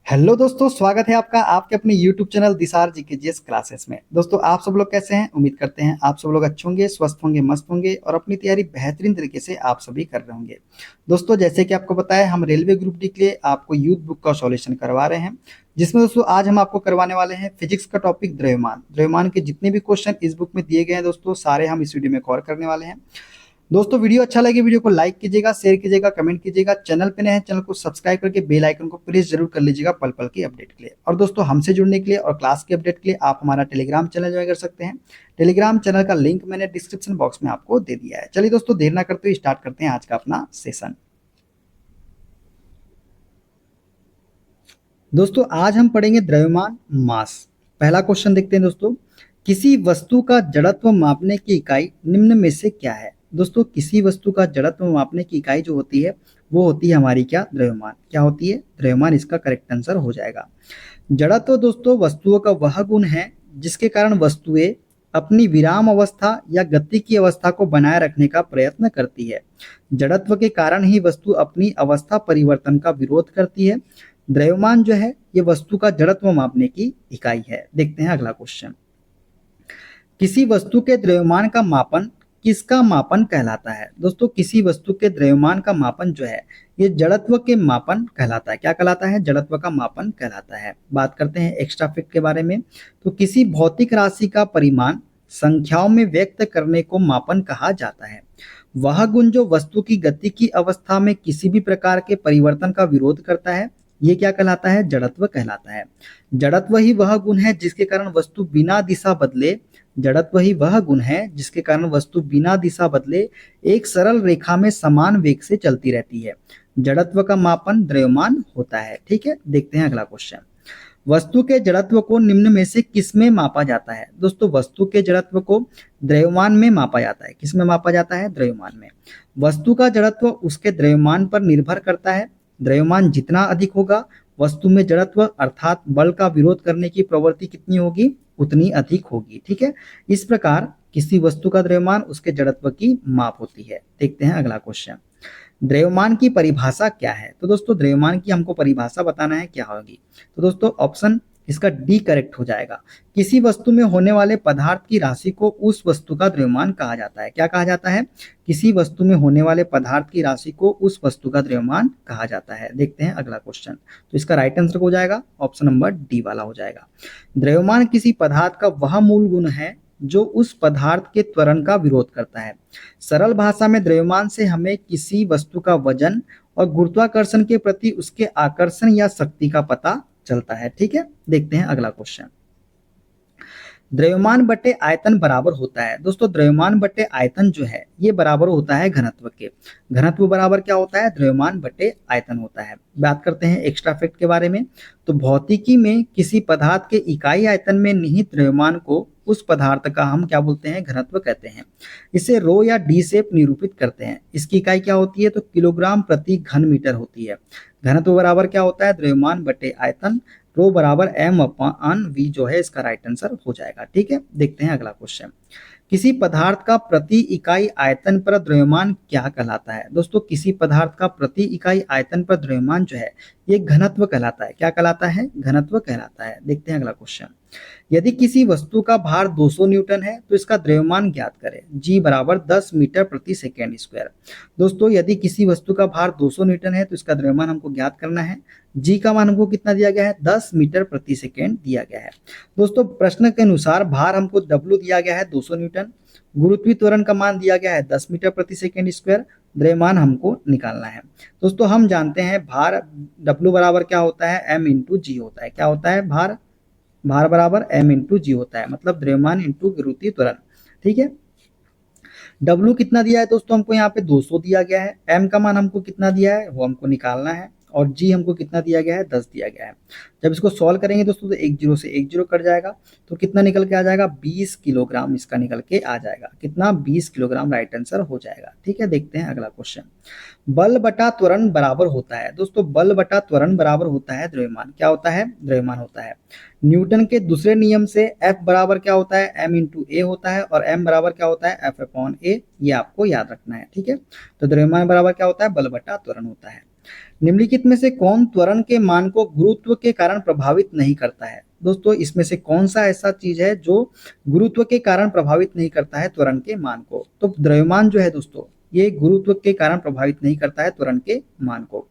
Hello दोस्तों, स्वागत है आपका आपके अपने YouTube चैनल दिसार जी के जीएस क्लासेस में। दोस्तों, आप सब लोग कैसे हैं? उम्मीद करते हैं आप सब लोग अच्छे होंगे, स्वस्थ होंगे, मस्त होंगे और अपनी तैयारी बेहतरीन तरीके से आप सभी कर रहे होंगे। दोस्तों, जैसे कि आपको पता है, हम रेलवे ग्रुप डी के लिए आपको यूथ बुक का सॉल्यूशन करवा रहे हैं, जिसमें दोस्तों आज हम आपको करवाने वाले हैं फिजिक्स का टॉपिक द्रव्यमान। द्रव्यमान के जितने भी क्वेश्चन इस बुक में दिए गए हैं दोस्तों, सारे हम इस वीडियो में कवर करने वाले हैं। दोस्तों, वीडियो अच्छा लगे वीडियो को लाइक कीजिएगा, शेयर कीजिएगा, कमेंट कीजिएगा। चैनल पे नए हैं, चैनल को सब्सक्राइब करके बेल आइकन को प्रेस जरूर कर लीजिएगा पल पल की अपडेट के लिए। और दोस्तों, हमसे जुड़ने के लिए और क्लास के अपडेट के लिए आप हमारा टेलीग्राम चैनल ज्वाइन कर सकते हैं। टेलीग्राम चैनल का लिंक मैंने डिस्क्रिप्शन बॉक्स में आपको दे दिया है। चलिए दोस्तों, देर ना करते हुए स्टार्ट करते हैं आज का अपना सेशन। दोस्तों, आज हम पढ़ेंगे द्रव्यमान, मास। पहला क्वेश्चन देखते हैं दोस्तों। किसी वस्तु का जड़त्व मापने की इकाई निम्न में से क्या है? दोस्तों, किसी वस्तु का जड़त्व मापने की इकाई जो होती है वो होती है हमारी क्या? द्रव्यमान। क्या होती है? द्रव्यमान इसका करेक्ट आंसर हो जाएगा। जड़त्व दोस्तों वस्तुओं का वह गुण है जिसके कारण वस्तुएं अपनी विराम अवस्था या गति की अवस्था को बनाए रखने का प्रयत्न करती है। जड़त्व के कारण ही वस्तु अपनी अवस्था परिवर्तन का विरोध करती है। द्रव्यमान जो है ये वस्तु का जड़त्व मापने की इकाई है। देखते हैं अगला क्वेश्चन। किसी वस्तु के द्रव्यमान का मापन किसका मापन कहलाता है? दोस्तों, किसी वस्तु के द्रव्यमान का मापन जो है ये जड़त्व के मापन कहलाता है। क्या कहलाता है? जड़त्व का मापन कहलाता है। बात करते हैं एक्स्ट्रा फैक्ट के बारे में। तो किसी भौतिक राशि का परिमाण संख्याओं में व्यक्त करने को मापन कहा जाता है। वह गुण जो वस्तु की गति की अवस्था में किसी भी प्रकार के परिवर्तन का विरोध करता है, ये क्या कहलाता है? जड़त्व कहलाता है। जड़त्व ही वह गुण है जिसके कारण वस्तु बिना दिशा बदले जड़त्व ही वह गुण है जिसके कारण वस्तु बिना दिशा बदले एक सरल रेखा में समान वेग से चलती रहती है। जड़त्व का मापन द्रव्यमान होता है। ठीक है, देखते हैं अगला क्वेश्चन। वस्तु के जड़त्व को निम्न में से किसमें मापा जाता है? दोस्तों, वस्तु के जड़त्व को द्रव्यमान में मापा जाता है। किसमें मापा जाता है? द्रव्यमान में। वस्तु का जड़त्व उसके द्रव्यमान पर निर्भर करता है। द्रव्यमान जितना अधिक होगा, वस्तु में जड़त्व अर्थात बल का विरोध करने की प्रवृत्ति कितनी होगी? उतनी अधिक होगी। ठीक है, इस प्रकार किसी वस्तु का द्रव्यमान उसके जड़त्व की माप होती है। देखते हैं अगला क्वेश्चन। द्रव्यमान की परिभाषा क्या है? तो दोस्तों, द्रव्यमान की हमको परिभाषा बताना है, क्या होगी? तो दोस्तों, ऑप्शन इसका डी करेक्ट हो जाएगा। किसी वस्तु में होने वाले पदार्थ की राशि को उस वस्तु का द्रव्यमान कहा जाता है। क्या कहा जाता है? किसी वस्तु में होने वाले पदार्थ की राशि को उस वस्तु का द्रव्यमान कहा जाता है। देखते हैं अगला क्वेश्चन। तो इसका राइट आंसर हो जाएगा ऑप्शन नंबर डी वाला हो जाएगा। द्रव्यमान किसी पदार्थ का वह मूल गुण है जो उस पदार्थ के त्वरण का विरोध करता है। सरल भाषा में द्रव्यमान से हमें किसी वस्तु का वजन और गुरुत्वाकर्षण के प्रति उसके आकर्षण या शक्ति का पता चलता है। ठीक है, देखते हैं अगला क्वेश्चन। द्रव्यमान बटे आयतन बराबर होता है। दोस्तों, द्रव्यमान बटे आयतन जो है ये बराबर होता है घनत्व के। घनत्व बराबर क्या होता है? द्रव्यमान बटे आयतन होता है। बात करते हैं एक्स्ट्रा फैक्ट के बारे में। तो भौतिकी में किसी पदार्थ के इकाई आयतन में निहित द्रव्यमान को उस पदार्थ का हम क्या बोलते हैं? घनत्व कहते हैं। इसे रो या डी से निरूपित करते हैं। इसकी इकाई क्या होती है? तो किलोग्राम प्रति घन मीटर होती है। घनत्व बराबर क्या होता है? द्रव्यमान बटे आयतन। रो बराबर एम अपॉन वी जो है इसका राइट आंसर हो जाएगा। ठीक है, देखते हैं अगला क्वेश्चन। किसी पदार्थ का प्रति इकाई आयतन पर द्रव्यमान क्या कहलाता है? दोस्तों, किसी पदार्थ का प्रति इकाई आयतन पर द्रव्यमान जो है ये घनत्व कहलाता है। क्या कहलाता है? घनत्व कहलाता है। देखते हैं अगला क्वेश्चन। यदि किसी वस्तु का भार 200 न्यूटन है तो इसका द्रव्यमान ज्ञात करें। जी बराबर 10 मीटर प्रति सेकेंड स्क्वायर। दोस्तों, यदि किसी वस्तु का भार 200 न्यूटन है तो इसका द्रव्यमान हमको ज्ञात करना है। जी का मान हमको कितना दिया गया है? 10 मीटर प्रति सेकेंड दिया गया है। दोस्तों, प्रश्न के अनुसार भार हमको डब्ल्यू दिया गया है 200 न्यूटन। गुरुत्वीय त्वरण का मान दिया गया है 10 मीटर प्रति सेकेंड स्क्वायर। द्रव्यमान हमको निकालना है। दोस्तों, हम जानते हैं भार डब्ल्यू बराबर क्या होता है? एम इंटू जी होता है। क्या होता है? भार भार बराबर एम इंटू जी होता है, मतलब द्रव्यमान इंटू गुरुत्वीय त्वरण। ठीक है, डब्ल्यू कितना दिया है दोस्तों? हमको यहाँ पे 200 दिया गया है। एम का मान हमको कितना दिया है वो हमको निकालना है। और जी हमको कितना दिया गया है? 10 दिया गया है। जब इसको सॉल्व करेंगे दोस्तों तो एक जीरो से एक जीरो कट जाएगा। तो कितना निकल के आ जाएगा? 20 किलोग्राम इसका निकल के आ जाएगा। कितना? 20 किलोग्राम राइट आंसर हो जाएगा। ठीक है, देखते हैं अगला क्वेश्चन। बल बटा त्वरण बराबर होता है। दोस्तों, बल बटा त्वरण बराबर होता है द्रव्यमान। क्या होता है? द्रव्यमान होता है। न्यूटन के दूसरे नियम से F बराबर क्या होता है? m इंटू ए होता है। और m बराबर क्या होता है? F अपॉन ए। ये आपको याद रखना है। ठीक है, तो द्रव्यमान बराबर क्या होता है? बल बटा त्वरण होता है। निम्नलिखित में से कौन त्वरण के मान को गुरुत्व के कारण प्रभावित नहीं करता है? दोस्तों इसमें से कौन सा ऐसा चीज है जो गुरुत्व के कारण प्रभावित नहीं करता है त्वरण के मान को? तो द्रव्यमान जो है दोस्तों, ये गुरुत्व के कारण प्रभावित नहीं करता है त्वरण के मान को।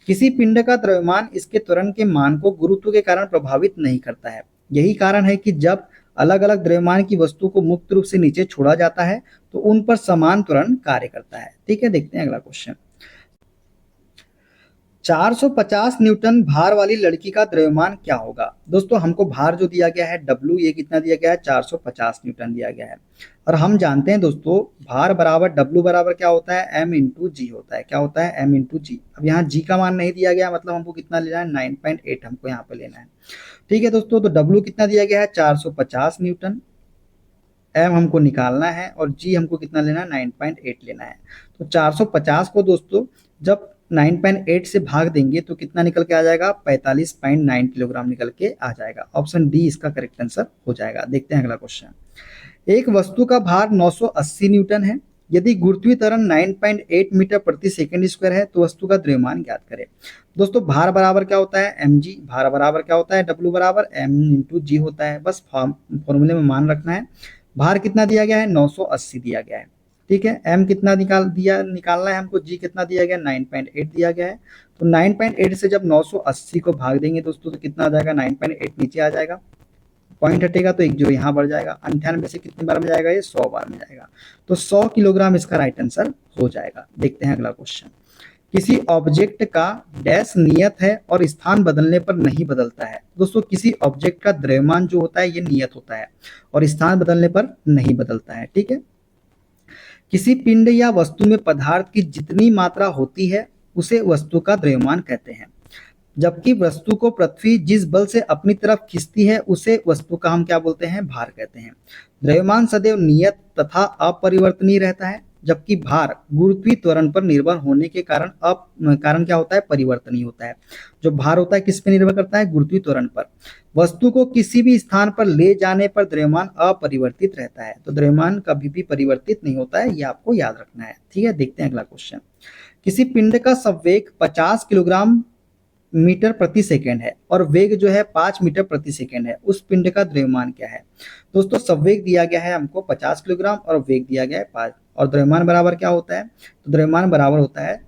किसी पिंड का द्रव्यमान इसके त्वरण के मान को गुरुत्व के कारण प्रभावित नहीं करता है। यही कारण है कि जब अलग अलग द्रव्यमान की वस्तु को मुक्त रूप से नीचे छोड़ा जाता है तो उन पर समान त्वरण कार्य करता है। ठीक है, देखते हैं अगला क्वेश्चन। 450 न्यूटन भार वाली लड़की का द्रव्यमान क्या होगा? दोस्तों हमको भार जो दिया गया है W, ये कितना दिया गया है? 450 न्यूटन दिया गया है। और हम जानते हैं दोस्तों भार बराबर W बराबर क्या होता है? M इंटू जी होता है। क्या होता है? M इंटू जी। अब यहाँ G का मान नहीं दिया गया, मतलब हमको कितना लेना है? 9.8 हमको यहाँ पे लेना है। ठीक है दोस्तों, तो W कितना दिया गया है? 450 न्यूटन। M हमको निकालना है और G हमको कितना लेना है? 9.8 लेना है। तो 450 को दोस्तों जब 9.8 से भाग देंगे तो कितना निकल के आ जाएगा? 45.9 किलोग्राम निकल के आ जाएगा। ऑप्शन डी इसका करेक्ट आंसर हो जाएगा। देखते हैं अगला क्वेश्चन। एक वस्तु का भार 980 न्यूटन है। यदि गुरुत्वीय त्वरण 9.8 मीटर प्रति सेकंड स्क्वायर है तो वस्तु का द्रव्यमान ज्ञात करें। दोस्तों भार बराबर क्या होता है? mg। भार बराबर क्या होता है? w बराबर m इंटू जी होता है। बस फॉर्मूले में मान रखना है। भार कितना दिया गया है? 980 दिया गया है। ठीक है, m कितना निकालना है हमको, g कितना दिया गया? 9.8 दिया गया है। तो 9.8 से जब 980 को भाग देंगे दोस्तों तो कितना आ जाएगा? 9.8 नीचे आ जाएगा, पॉइंट हटेगा तो एक जो यहाँ बढ़ जाएगा। 98 से कितनी बार में जाएगा? ये 100 बार में जाएगा। तो 100 किलोग्राम इसका राइट आंसर हो जाएगा। देखते हैं अगला क्वेश्चन। किसी ऑब्जेक्ट का डैश नियत है और स्थान बदलने पर नहीं बदलता है। दोस्तों किसी ऑब्जेक्ट का द्रव्यमान जो होता है ये नियत होता है और स्थान बदलने पर नहीं बदलता है। ठीक है, किसी पिंड या वस्तु में पदार्थ की जितनी मात्रा होती है उसे वस्तु का द्रव्यमान कहते हैं, जबकि वस्तु को पृथ्वी जिस बल से अपनी तरफ खींचती है उसे वस्तु का हम क्या बोलते हैं? भार कहते हैं। द्रव्यमान सदैव नियत तथा अपरिवर्तनीय रहता है, जबकि भार गुरुत्वीय त्वरण पर निर्भर होने के कारण क्या होता है? परिवर्तनीय होता है। जो भार होता है किस पे निर्भर करता है? गुरुत्वीय त्वरण पर। वस्तु को किसी भी स्थान पर ले जाने पर द्रव्यमान अपरिवर्तित रहता है। तो द्रव्यमान कभी भी परिवर्तित नहीं होता है, ये आपको याद रखना है। ठीक है, देखते हैं अगला क्वेश्चन। किसी पिंड का संवेग 50 किलोग्राम मीटर प्रति सेकेंड है और वेग जो है 5 मीटर प्रति सेकेंड है, उस पिंड का द्रव्यमान क्या है? दोस्तों संवेग दिया गया है हमको 50 किलोग्राम और वेग दिया गया है 5, और द्रव्यमान बराबर क्या होता है? तो द्रव्यमान बराबर होता है,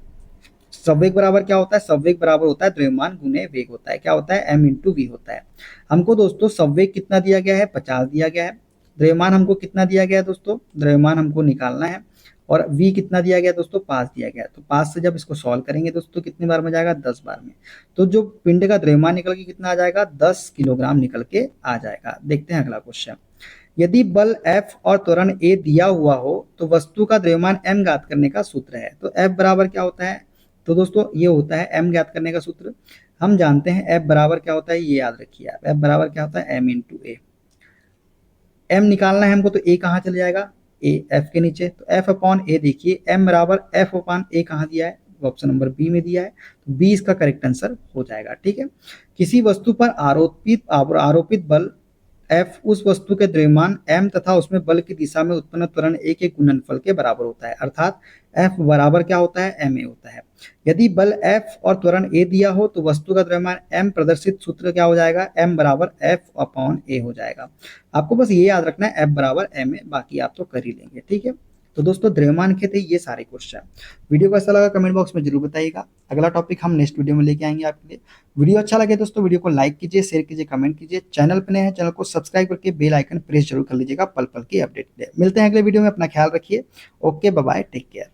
संवेग बराबर क्या होता है? संवेग बराबर होता है द्रव्यमान गुने वेग होता है। क्या होता है? m इंटू वी होता है। हमको दोस्तों संवेग कितना दिया गया है? 50 दिया गया है। द्रव्यमान हमको कितना दिया गया है दोस्तों? द्रव्यमान हमको निकालना है और v कितना दिया गया दोस्तों? 5 दिया गया। तो 5 से जब इसको सॉल्व करेंगे दोस्तों कितनी बार में जाएगा? 10 बार में। तो जो पिंड का द्रव्यमान निकल के कितना आ जाएगा? 10 किलोग्राम निकल के आ जाएगा। देखते हैं अगला क्वेश्चन। यदि बल F और त्वरण A दिया हुआ हो तो वस्तु का द्रव्यमान m ज्ञात करने का सूत्र है। तो F बराबर क्या होता है? तो दोस्तों ये होता है m ज्ञात करने का सूत्र। हम जानते हैं F बराबर क्या होता है, ये याद रखिए आप। F बराबर क्या होता है? m इंटू ए। m निकालना है हमको तो a कहाँ चले जाएगा? a f के नीचे। तो f अपॉन a देखिए, m बराबर f अपॉन a कहाँ दिया है? ऑप्शन नंबर बी में दिया है। तो बी इसका करेक्ट आंसर हो जाएगा। ठीक है, किसी वस्तु पर आरोपित बल F उस वस्तु के द्रव्यमान m तथा उसमें बल की दिशा में उत्पन्न त्वरण a के गुणनफल के बराबर होता है, अर्थात F बराबर क्या होता है? ma होता है। यदि बल F और त्वरण a दिया हो तो वस्तु का द्रव्यमान m प्रदर्शित सूत्र क्या हो जाएगा? m बराबर F अपॉन a हो जाएगा। आपको बस ये याद रखना है, F बराबर ma, बाकी आप तो कर ही लेंगे। ठीक है, तो दोस्तों द्रव्यमान के थे ये सारे क्वेश्चन। वीडियो कैसा लगा कमेंट बॉक्स में जरूर बताइएगा। अगला टॉपिक हम नेक्स्ट वीडियो में लेके आएंगे आपके लिए। वीडियो अच्छा लगे दोस्तों वीडियो को लाइक कीजिए, शेयर कीजिए, कमेंट कीजिए। चैनल पर नए हैं चैनल को सब्सक्राइब करके बेल आइकन प्रेस जरूर कर लीजिएगा पल पल की अपडेट के लिए। मिलते हैं अगले वीडियो में, अपना ख्याल रखिए। Okay, bye bye, take care.